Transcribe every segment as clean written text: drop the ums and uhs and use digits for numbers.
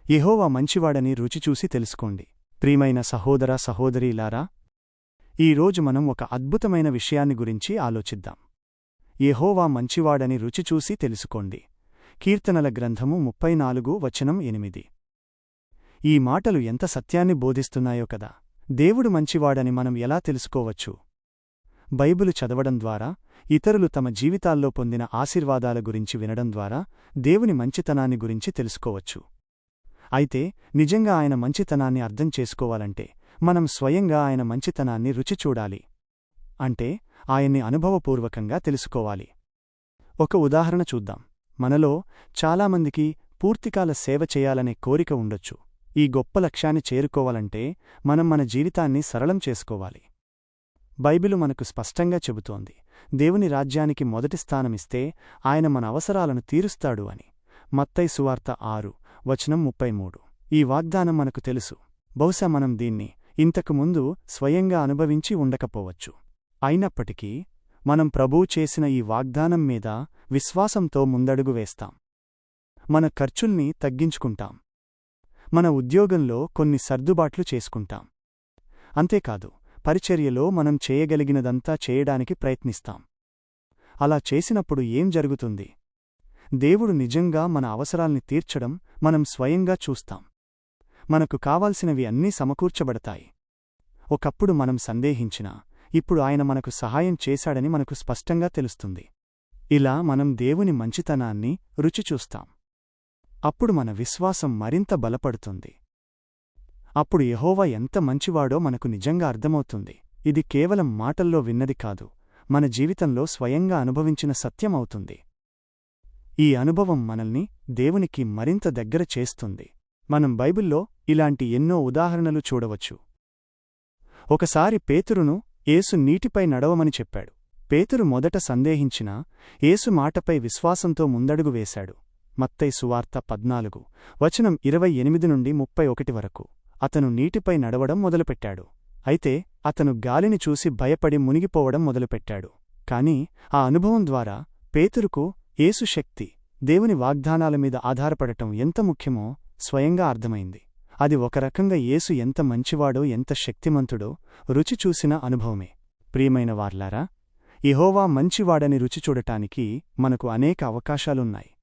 యెహోవా మంచివాడని రుచిచూసి తెలుసుకోండి. ప్రియమైన సహోదర సహోదరీలారా, ఈరోజు మనం ఒక అద్భుతమైన విషయాన్ని గురించి ఆలోచిద్దాం. యెహోవా మంచివాడని రుచిచూసి తెలుసుకోండి. కీర్తనల గ్రంథము 34:8. ఈ మాటలు ఎంత సత్యాన్ని బోధిస్తున్నాయో కదా. దేవుడు మంచివాడని మనం ఎలా తెలుసుకోవచ్చు? బైబిలు చదవడం ద్వారా, ఇతరులు తమ జీవితాల్లో పొందిన ఆశీర్వాదాల గురించి వినడం ద్వారా దేవుని మంచితనాన్ని గురించి తెలుసుకోవచ్చు. అయితే నిజంగా ఆయన మంచితనాన్ని అర్థం చేసుకోవాలంటే మనం స్వయంగా ఆయన మంచితనాన్ని రుచిచూడాలి. అంటే ఆయన్ని అనుభవపూర్వకంగా తెలుసుకోవాలి. ఒక ఉదాహరణ చూద్దాం. మనలో చాలామందికి పూర్తికాల సేవ చేయాలనే కోరిక ఉండొచ్చు. ఈ గొప్ప లక్ష్యాన్ని చేరుకోవాలంటే మనం మన జీవితాన్ని సరళం చేసుకోవాలి. బైబిలు మనకు స్పష్టంగా చెబుతోంది, దేవుని రాజ్యానికి మొదటి స్థానమిస్తే ఆయన మన అవసరాలను తీరుస్తాడు అని. మత్తయి సువార్త 6:33. ఈ వాగ్దానం మనకు తెలుసు. బహుశా మనం దీన్ని ఇంతకుముందు స్వయంగా అనుభవించి ఉండకపోవచ్చు. అయినప్పటికీ మనం ప్రభువు చేసిన ఈ వాగ్దానం మీద విశ్వాసంతో ముందడుగు వేస్తాం. మన ఖర్చుల్ని తగ్గించుకుంటాం. మన ఉద్యోగంలో కొన్ని సర్దుబాట్లు చేసుకుంటాం. అంతేకాదు, పరిచర్యలో మనం చేయగలిగినదంతా చేయడానికి ప్రయత్నిస్తాం. అలా చేసినప్పుడు ఏం జరుగుతుంది? దేవుడు నిజంగా మన అవసరాల్ని తీర్చడం మనం స్వయంగా చూస్తాం. మనకు కావాల్సినవి అన్నీ సమకూర్చబడతాయి. ఒకప్పుడు మనం సందేహించినా ఇప్పుడు ఆయన మనకు సహాయం చేశాడని మనకు స్పష్టంగా తెలుస్తుంది. ఇలా మనం దేవుని మంచితనాన్ని రుచిచూస్తాం. అప్పుడు మన విశ్వాసం మరింత బలపడుతుంది. అప్పుడు యెహోవా ఎంత మంచివాడో మనకు నిజంగా అర్థమవుతుంది. ఇది కేవలం మాటల్లో విన్నది కాదు, మన జీవితంలో స్వయంగా అనుభవించిన సత్యం అవుతుంది. ఈ అనుభవం మనల్ని దేవునికి మరింత దగ్గర చేస్తుంది. మనం బైబిల్లో ఇలాంటి ఎన్నో ఉదాహరణలు చూడవచ్చు. ఒకసారి పేతురును యేసు నీటిపై నడవమని చెప్పాడు. పేతురు మొదట సందేహించినా యేసు మాటపై విశ్వాసంతో ముందడుగు వేశాడు. మత్తయి సువార్త 14:28-31 వరకు. అతను నీటిపై నడవడం మొదలుపెట్టాడు. అయితే అతను గాలిని చూసి భయపడి మునిగిపోవడం మొదలుపెట్టాడు. కాని ఆ అనుభవం ద్వారా పేతురుకు యేసు శక్తి, దేవుని వాగ్దానాల మీద ఆధారపడటం ఎంత ముఖ్యమో స్వయంగా అర్థమైంది. అది ఒక రకంగా యేసు ఎంత మంచివాడో, ఎంత శక్తిమంతుడో రుచిచూసిన అనుభవమే. ప్రియమైన వార్లారా, యెహోవా మంచివాడని రుచిచూడటానికి మనకు అనేక అవకాశాలున్నాయి.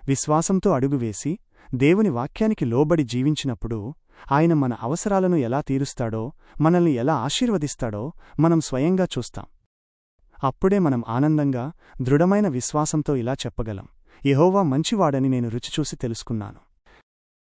విశ్వాసంతో అడుగువేసి దేవుని వాక్యానికి లోబడి జీవించినప్పుడు ఆయన మన అవసరాలను ఎలా తీరుస్తాడో, మనల్ని ఎలా ఆశీర్వదిస్తాడో మనం స్వయంగా చూస్తాం. అప్పుడే మనం ఆనందంగా, దృఢమైన విశ్వాసంతో ఇలా చెప్పగలం, యెహోవా మంచివాడని నేను రుచిచూసి తెలుసుకున్నాను.